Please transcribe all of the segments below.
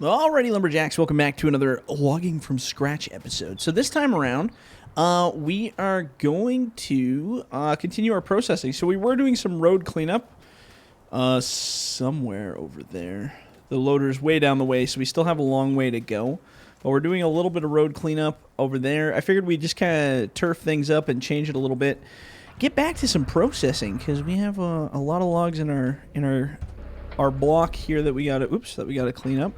Alrighty, Lumberjacks, welcome back to another Logging from Scratch episode. So this time around, we are going to continue our processing. So we were doing some road cleanup somewhere over there. The loader's way down the way, so we still have a long way to go. But we're doing a little bit of road cleanup over there. I figured we'd just kind of turf things up and change it a little bit. Get back to some processing, because we have a lot of logs in our block here that we gotta clean up.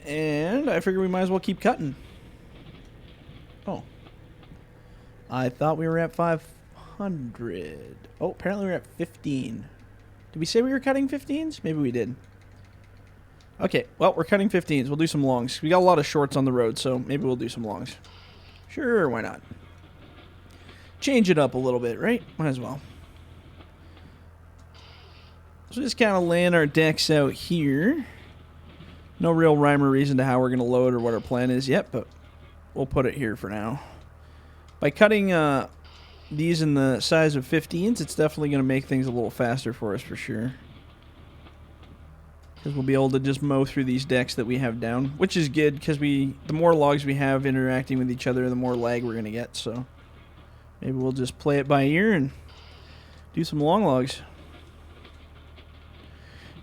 And I figure we might as well keep cutting. Oh. I thought we were at 500. Oh, apparently we're at 15. Did we say we were cutting 15s? Maybe we did. Okay, well, we're cutting 15s. We'll do some longs. We got a lot of shorts on the road, so maybe we'll do some longs. Sure, why not? Change it up a little bit, right? Might as well. So just kind of laying our decks out here. No real rhyme or reason to how we're going to load or what our plan is yet, but we'll put it here for now. By cutting these in the size of 15s, it's definitely going to make things a little faster for us for sure. Because we'll be able to just mow through these decks that we have down, which is good because the more logs we have interacting with each other, the more lag we're going to get. So maybe we'll just play it by ear and do some long logs.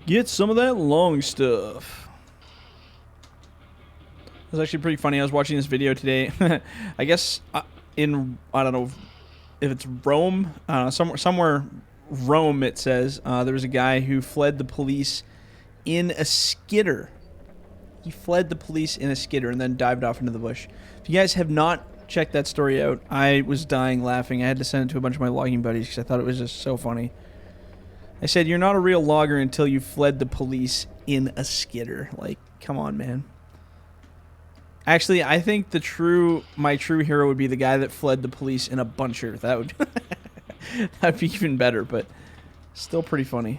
Get some of that long stuff. It was actually pretty funny. I was watching this video today. I guess I don't know if it's Rome, somewhere Rome it says, there was a guy who fled the police in a skidder. He fled the police in a skidder and then dived off into the bush. If you guys have not checked that story out, I was dying laughing. I had to send it to a bunch of my logging buddies because I thought it was just so funny. I said, you're not a real logger until you fled the police in a skidder. Like, come on, man. Actually, I think my true hero would be the guy that fled the police in a buncher. That would that'd be even better, but still pretty funny.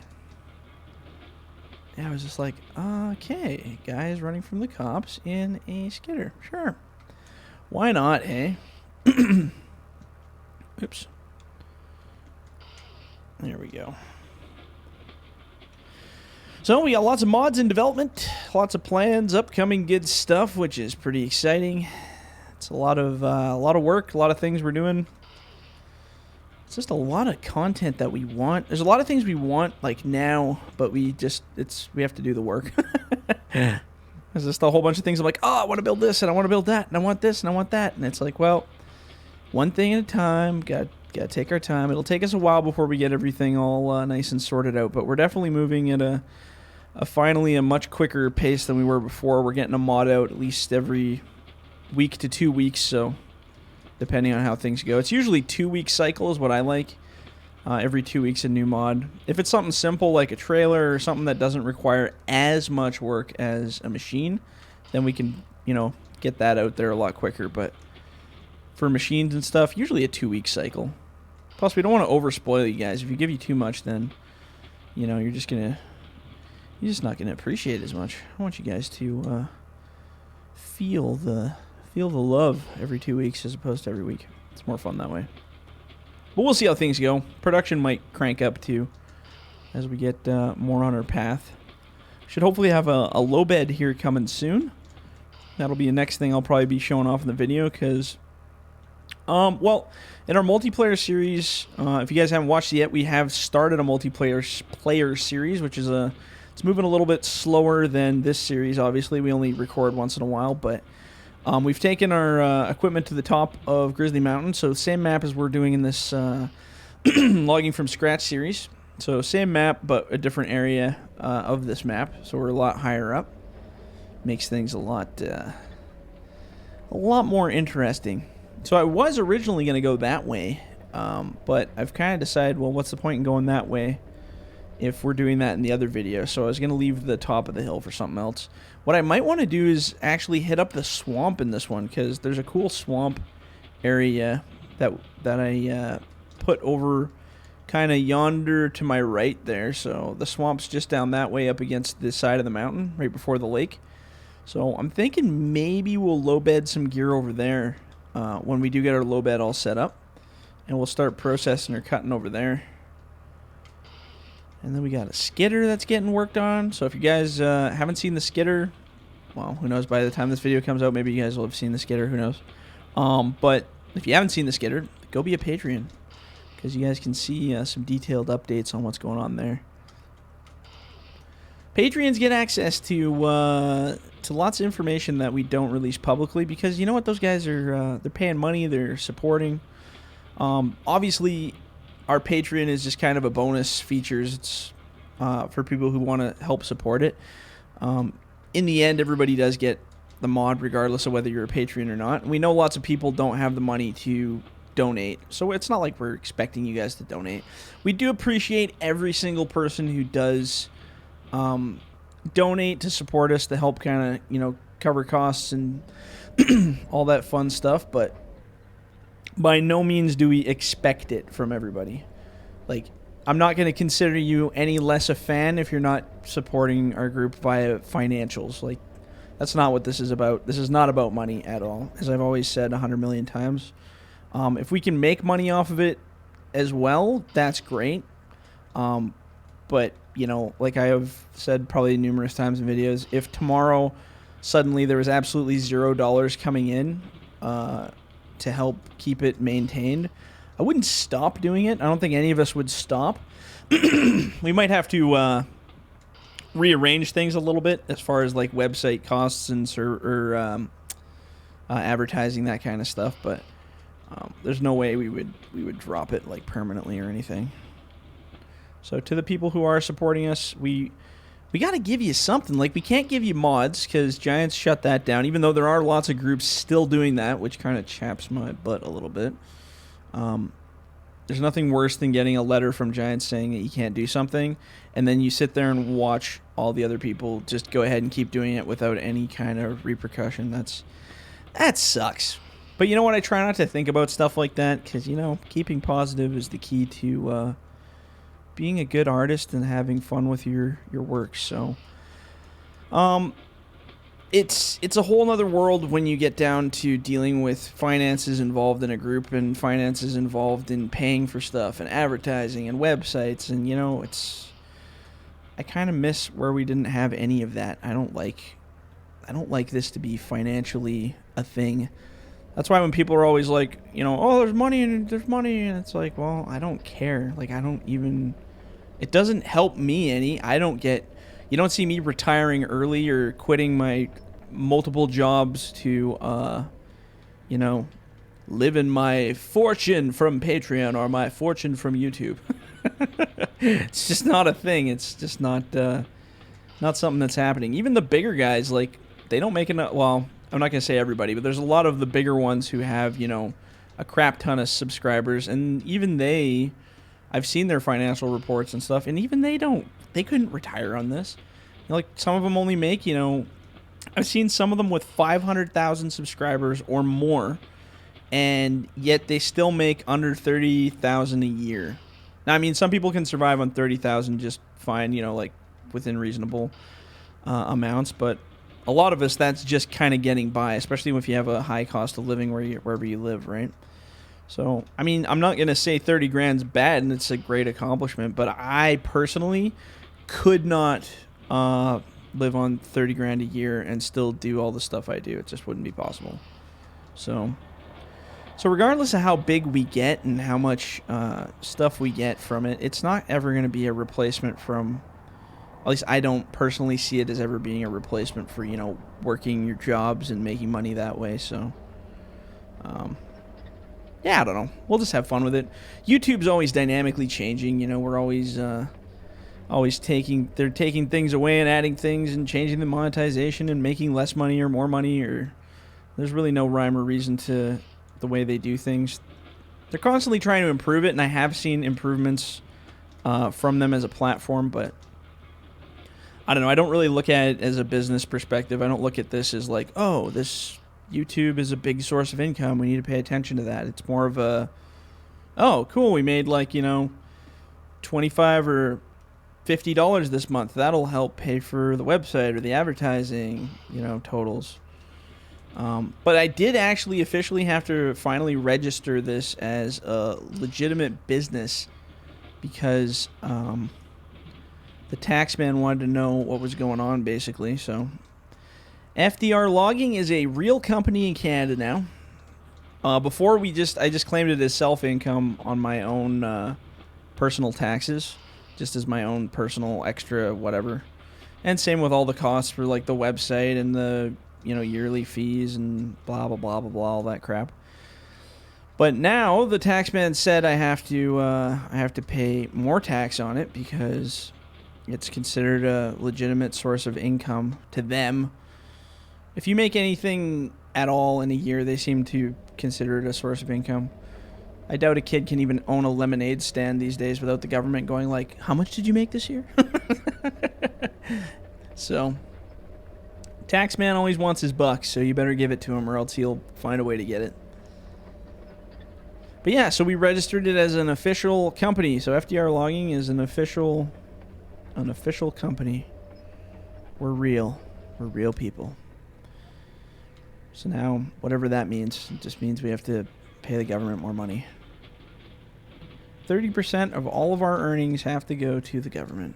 Yeah, I was just like, okay, guys running from the cops in a skidder. Sure. Why not, eh? Oops. There we go. So we got lots of mods in development, lots of plans, upcoming good stuff, which is pretty exciting. It's a lot of work, a lot of things we're doing. It's just a lot of content that we want. There's a lot of things we want like now, but we have to do the work. Yeah. There's just a whole bunch of things. I'm like, oh, I want to build this and I want to build that and I want this and I want that, and it's like, well, one thing at a time. Got to take our time. It'll take us a while before we get everything all nice and sorted out, but we're definitely moving at finally a much quicker pace than we were before. We're getting a mod out at least every week to 2 weeks, so depending on how things go. It's usually 2-week cycle is what I like. Every 2 weeks a new mod. If it's something simple like a trailer or something that doesn't require as much work as a machine, then we can, get that out there a lot quicker. But for machines and stuff, usually a 2-week cycle. Plus, we don't want to overspoil you guys. If you give you too much, then, you're just not gonna appreciate it as much. I want you guys to feel the love every 2 weeks as opposed to every week. It's more fun that way. But we'll see how things go. Production might crank up too as we get more on our path. Should hopefully have a low bed here coming soon. That'll be the next thing I'll probably be showing off in the video because, well, in our multiplayer series, if you guys haven't watched it yet, we have started a multiplayer series, which is it's moving a little bit slower than this series. Obviously, we only record once in a while, but we've taken our equipment to the top of Grizzly Mountain. So same map as we're doing in this Logging from Scratch series. So same map, but a different area of this map. So we're a lot higher up. Makes things a lot more interesting. So I was originally going to go that way, but I've kind of decided, well, what's the point in going that way if we're doing that in the other video? So I was going to leave the top of the hill for something else. What I might want to do is actually hit up the swamp in this one, because there's a cool swamp area that I put over kind of yonder to my right there. So the swamp's just down that way up against the side of the mountain right before the lake. So I'm thinking maybe we'll low bed some gear over there when we do get our low bed all set up, and we'll start processing or cutting over there. And then we got a skidder that's getting worked on. So if you guys haven't seen the skidder, well, who knows, by the time this video comes out, maybe you guys will have seen the skidder, who knows. But if you haven't seen the skidder, go be a Patreon, because you guys can see some detailed updates on what's going on there. Patreons get access to lots of information that we don't release publicly, because you know what, those guys are they're paying money, they're supporting. Obviously, our Patreon is just kind of a bonus features. It's for people who want to help support it. In the end, everybody does get the mod regardless of whether you're a Patreon or not. We know lots of people don't have the money to donate, so it's not like we're expecting you guys to donate. We do appreciate every single person who does donate to support us, to help kind of, you know, cover costs and all that fun stuff, but by no means do we expect it from everybody. Like, I'm not going to consider you any less a fan if you're not supporting our group via financials. Like, that's not what this is about. This is not about money at all, as I've always said 100 million times. If we can make money off of it as well, that's great. But, you know, like I have said probably numerous times in videos, if tomorrow suddenly there was absolutely $0 coming in to help keep it maintained, I wouldn't stop doing it. I don't think any of us would stop. We might have to rearrange things a little bit as far as like website costs and advertising, that kind of stuff, but there's no way we would drop it like permanently or anything. So to the people who are supporting us, we got to give you something. Like, we can't give you mods because Giants shut that down, even though there are lots of groups still doing that, which kind of chaps my butt a little bit. There's nothing worse than getting a letter from Giants saying that you can't do something, and then you sit there and watch all the other people just go ahead and keep doing it without any kind of repercussion. That sucks. But you know what? I try not to think about stuff like that because, you know, keeping positive is the key to being a good artist and having fun with your work. So it's a whole nother world when you get down to dealing with finances involved in a group and finances involved in paying for stuff and advertising and websites, and, you know, I kind of miss where we didn't have any of that. I don't like this to be financially a thing. That's why when people are always like, you know, oh, there's money, and it's like, well, I don't care. Like, it doesn't help me any. You don't see me retiring early or quitting my multiple jobs to, you know, live in my fortune from Patreon or my fortune from YouTube. It's just not a thing. It's just not something that's happening. Even the bigger guys, like, they don't make enough. Well, I'm not going to say everybody, but there's a lot of the bigger ones who have, you know, a crap ton of subscribers, and even I've seen their financial reports and stuff, and even they couldn't retire on this. You know, like, some of them only make, you know, I've seen some of them with 500,000 subscribers or more, and yet they still make under 30,000 a year. Now, I mean, some people can survive on 30,000 just fine, you know, like within reasonable amounts, but a lot of us, that's just kind of getting by, especially if you have a high cost of living wherever you live, right? So, I mean, I'm not going to say 30 grand's bad and it's a great accomplishment, but I personally could not live on 30 grand a year and still do all the stuff I do. It just wouldn't be possible. So regardless of how big we get and how much stuff we get from it, it's not ever going to be a replacement from, at least I don't personally see it as ever being a replacement for, you know, working your jobs and making money that way. So, yeah, I don't know. We'll just have fun with it. YouTube's always dynamically changing. You know, we're always taking things away and adding things and changing the monetization and making less money or more money, or there's really no rhyme or reason to the way they do things. They're constantly trying to improve it, and I have seen improvements from them as a platform, but I don't know. I don't really look at it as a business perspective. I don't look at this as like, oh, this YouTube is a big source of income, we need to pay attention to that. It's more of a, oh, cool, we made, like, you know, $25 or $50 this month. That'll help pay for the website or the advertising, you know, totals. But I did actually officially have to finally register this as a legitimate business because The tax man wanted to know what was going on, basically. So, FDR Logging is a real company in Canada now. Before I just claimed it as self-income on my own personal taxes, just as my own personal extra whatever. And same with all the costs for like the website and the yearly fees and blah blah blah blah blah, all that crap. But now the taxman said I have to pay more tax on it because it's considered a legitimate source of income to them. If you make anything at all in a year, they seem to consider it a source of income. I doubt a kid can even own a lemonade stand these days without the government going like, how much did you make this year? So, taxman always wants his bucks, so you better give it to him or else he'll find a way to get it. But yeah, so we registered it as an official company. So FDR Logging is an official company. We're real. We're real people. So now, whatever that means, it just means we have to pay the government more money. 30% of all of our earnings have to go to the government.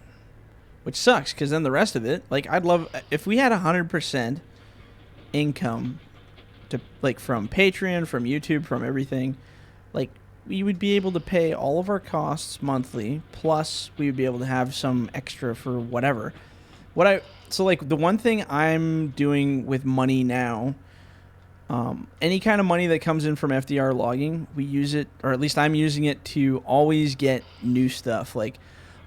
Which sucks, because then the rest of it, like, I'd love, if we had 100% income to, like, from Patreon, from YouTube, from everything, like, we would be able to pay all of our costs monthly, plus we would be able to have some extra for whatever. So, like, the one thing I'm doing with money now, any kind of money that comes in from FDR Logging, we use it, or at least I'm using it to always get new stuff. Like,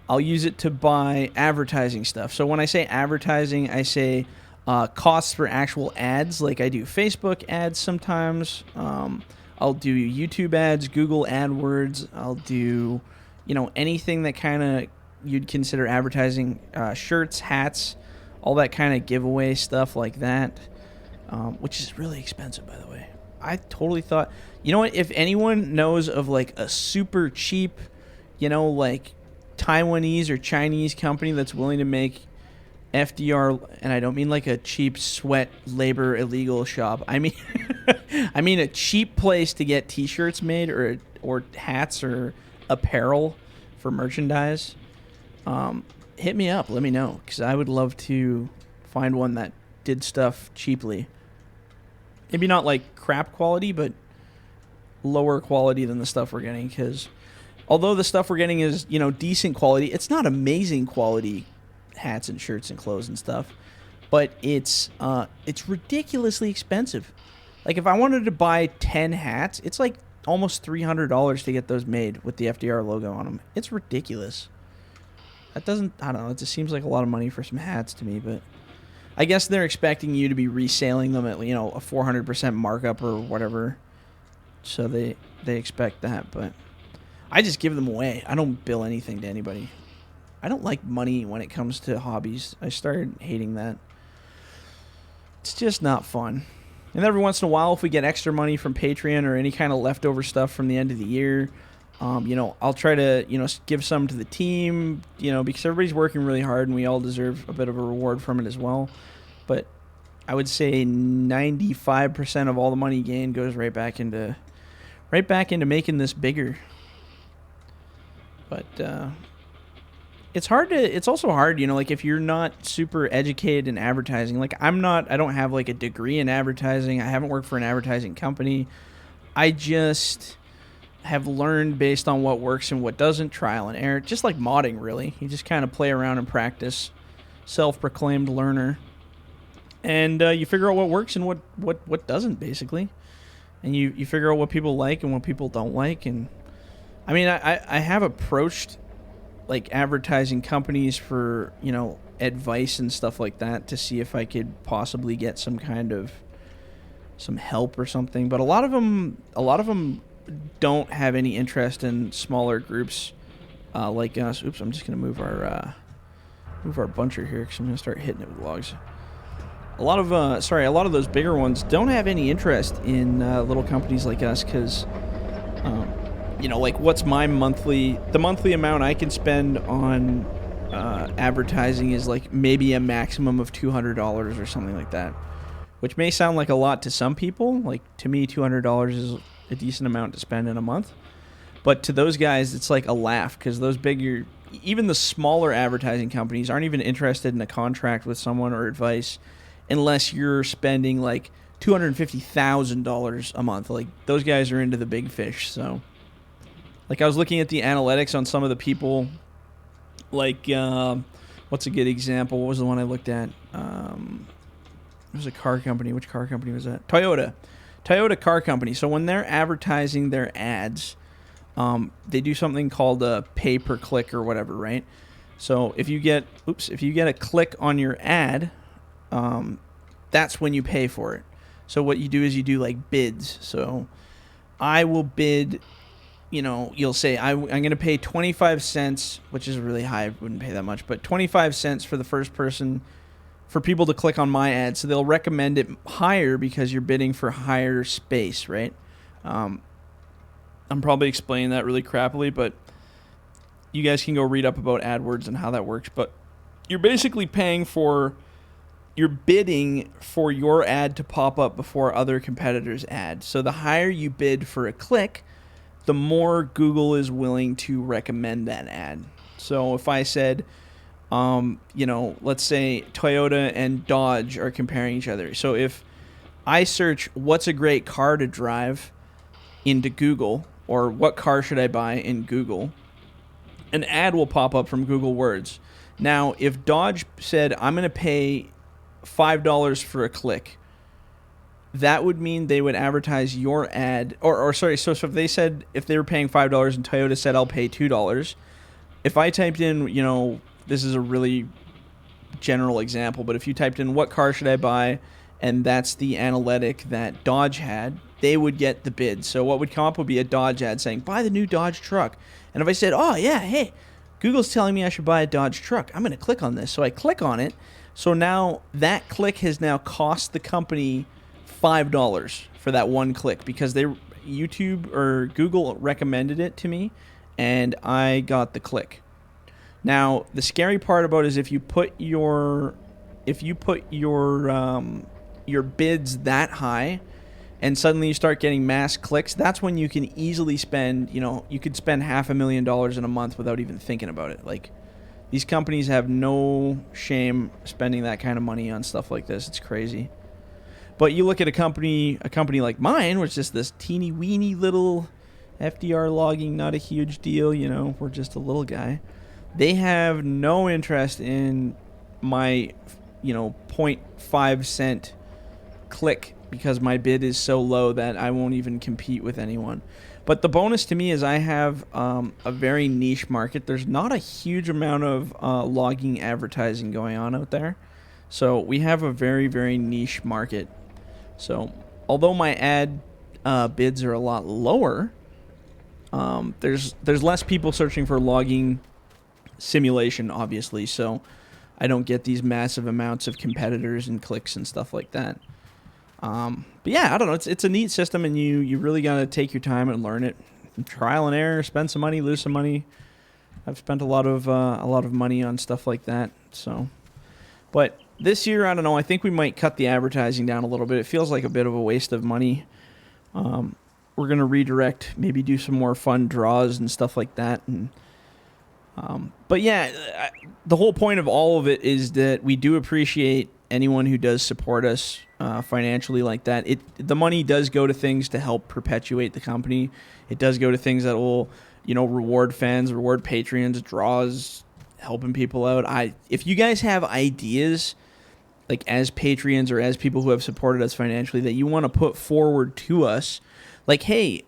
I'll use it to buy advertising stuff. So when I say advertising, I say costs for actual ads. Like I do Facebook ads sometimes. I'll do YouTube ads, Google AdWords. I'll do, anything that kind of you'd consider advertising. Shirts, hats, all that kind of giveaway stuff like that, which is really expensive, by the way. I totally thought, if anyone knows of like a super cheap, like Taiwanese or Chinese company that's willing to make FDR, and I don't mean like a cheap sweat labor illegal shop. I mean, I mean a cheap place to get T-shirts made or hats or apparel for merchandise. Hit me up. Let me know, because I would love to find one that did stuff cheaply. Maybe not like crap quality, but lower quality than the stuff we're getting, because although the stuff we're getting is, decent quality, it's not amazing quality hats and shirts and clothes and stuff, but it's ridiculously expensive. Like if I wanted to buy 10 hats, it's like almost $300 to get those made with the FDR logo on them. It's ridiculous. I don't know, it just seems like a lot of money for some hats to me, but I guess they're expecting you to be reselling them at, a 400% markup or whatever. So they expect that, but I just give them away. I don't bill anything to anybody. I don't like money when it comes to hobbies. I started hating that. It's just not fun. And every once in a while, if we get extra money from Patreon or any kind of leftover stuff from the end of the year, I'll try to, give some to the team, because everybody's working really hard and we all deserve a bit of a reward from it as well. But I would say 95% of all the money gained goes right back into making this bigger. But it's also hard, like if you're not super educated in advertising, like I don't have like a degree in advertising. I haven't worked for an advertising company. I just have learned based on what works and what doesn't, trial and error, just like modding really. You just kind of play around and practice, self-proclaimed learner. And you figure out what works and what doesn't, basically. And you figure out what people like and what people don't like. And I mean, I have approached like advertising companies for, advice and stuff like that to see if I could possibly get some help or something. But a lot of them don't have any interest in smaller groups like us. Oops, I'm just going to move our buncher here because I'm going to start hitting it with logs. A lot of those bigger ones don't have any interest in little companies like us because, like what's the monthly amount I can spend on advertising is like maybe a maximum of $200 or something like that, which may sound like a lot to some people. Like to me, $200 is a decent amount to spend in a month, but to those guys, it's like a laugh because those bigger even the smaller advertising companies aren't even interested in a contract with someone or advice unless you're spending like $250,000 a month. Like those guys are into the big fish. So like I was looking at the analytics on some of the people, like what's a good example? What was the one I looked at? It was a car company. Which car company was that? Toyota car company. So when they're advertising their ads, they do something called a pay per click or whatever, right? So if you get a click on your ad, that's when you pay for it. So what you do is you do like bids. So I will bid, you'll say I'm going to pay 25 cents, which is really high. I wouldn't pay that much, but 25 cents for the first person for people to click on my ad. So they'll recommend it higher because you're bidding for higher space, right? I'm probably explaining that really crappily, but you guys can go read up about AdWords and how that works. But you're basically you're bidding for your ad to pop up before other competitors' ads. So the higher you bid for a click, the more Google is willing to recommend that ad. So if I said, let's say Toyota and Dodge are comparing each other. So if I search what's a great car to drive into Google, or what car should I buy in Google, an ad will pop up from Google Words. Now, if Dodge said, I'm going to pay $5 for a click, that would mean they would advertise your ad, so if they said, if they were paying $5 and Toyota said, I'll pay $2, if I typed in, this is a really general example, but if you typed in what car should I buy, and that's the analytic that Dodge had, they would get the bid. So what would come up would be a Dodge ad saying, buy the new Dodge truck. And if I said, oh yeah, hey, Google's telling me I should buy a Dodge truck, I'm going to click on this. So I click on it. So now that click has now cost the company $5 for that one click because YouTube or Google recommended it to me and I got the click. Now, the scary part about it is if you put your bids that high and suddenly you start getting mass clicks, that's when you can easily spend, you could spend $500,000 in a month without even thinking about it. Like, these companies have no shame spending that kind of money on stuff like this. It's crazy. But you look at a company like mine, which is this teeny weeny little FDR Logging, not a huge deal, we're just a little guy. They have no interest in my, 0.5 cent click because my bid is so low that I won't even compete with anyone. But the bonus to me is I have a very niche market. There's not a huge amount of logging advertising going on out there. So we have a very, very niche market. So although my ad bids are a lot lower, there's less people searching for logging simulation, obviously, so I don't get these massive amounts of competitors and clicks and stuff like that. But yeah, I don't know. It's a neat system, and you really got to take your time and learn it. Trial and error, spend some money, lose some money. I've spent a lot of money on stuff like that. So, but this year, I don't know. I think we might cut the advertising down a little bit. It feels like a bit of a waste of money. We're gonna redirect, maybe do some more fun draws and stuff like that, and. But yeah, the whole point of all of it is that we do appreciate anyone who does support us financially like that. The money does go to things to help perpetuate the company. It does go to things that will, reward fans, reward Patreons, draws, helping people out. If you guys have ideas, like as Patreons or as people who have supported us financially, that you want to put forward to us, like, hey,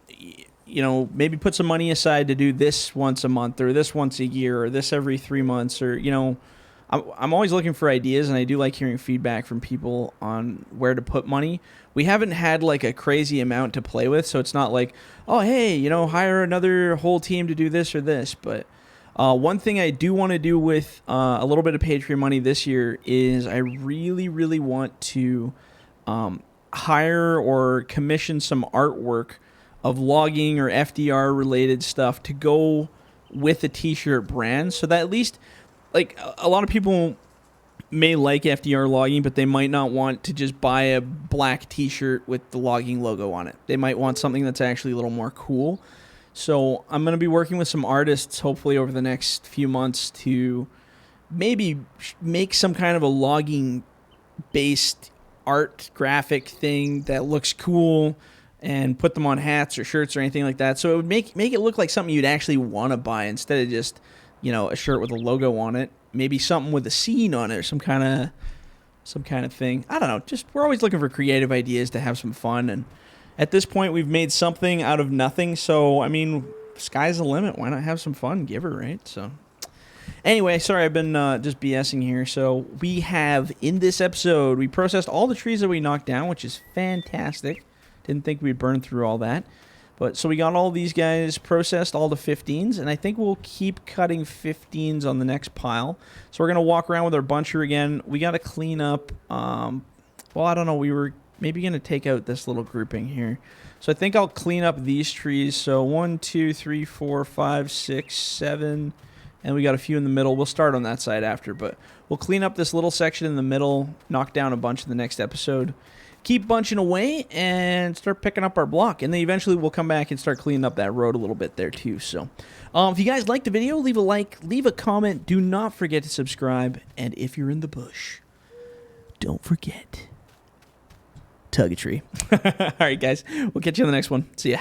maybe put some money aside to do this once a month or this once a year or this every 3 months or, I'm always looking for ideas, and I do like hearing feedback from people on where to put money. We haven't had like a crazy amount to play with, so it's not like, oh, hey, hire another whole team to do this or this. But one thing I do want to do with a little bit of Patreon money this year is I really, really want to hire or commission some artwork of logging or FDR related stuff to go with a t-shirt brand, so that at least, like, a lot of people may like FDR logging, but they might not want to just buy a black t-shirt with the logging logo on it. They might want something that's actually a little more cool. So I'm going to be working with some artists hopefully over the next few months to maybe make some kind of a logging based art graphic thing that looks cool and put them on hats or shirts or anything like that. So it would make it look like something you'd actually want to buy instead of just, you know, a shirt with a logo on it. Maybe something with a scene on it or some kind of thing. I don't know. Just we're always looking for creative ideas to have some fun, and at this point we've made something out of nothing. So I mean, sky's the limit. Why not have some fun? Give her, right? So anyway, sorry, I've been just BSing here. So we have, in this episode, we processed all the trees that we knocked down, which is fantastic. Didn't think we'd burn through all that. But so we got all these guys processed, all the 15s, and I think we'll keep cutting 15s on the next pile. So we're going to walk around with our buncher again. We got to clean up, well, I don't know, we were maybe going to take out this little grouping here. So I think I'll clean up these trees. So 1, 2, 3, 4, 5, 6, 7... and we got a few in the middle. We'll start on that side after, but we'll clean up this little section in the middle, knock down a bunch in the next episode, keep bunching away, and start picking up our block. And then eventually we'll come back and start cleaning up that road a little bit there too. So if you guys liked the video, leave a like, leave a comment. Do not forget to subscribe. And if you're in the bush, don't forget, tug a tree. All right, guys. We'll catch you on the next one. See ya.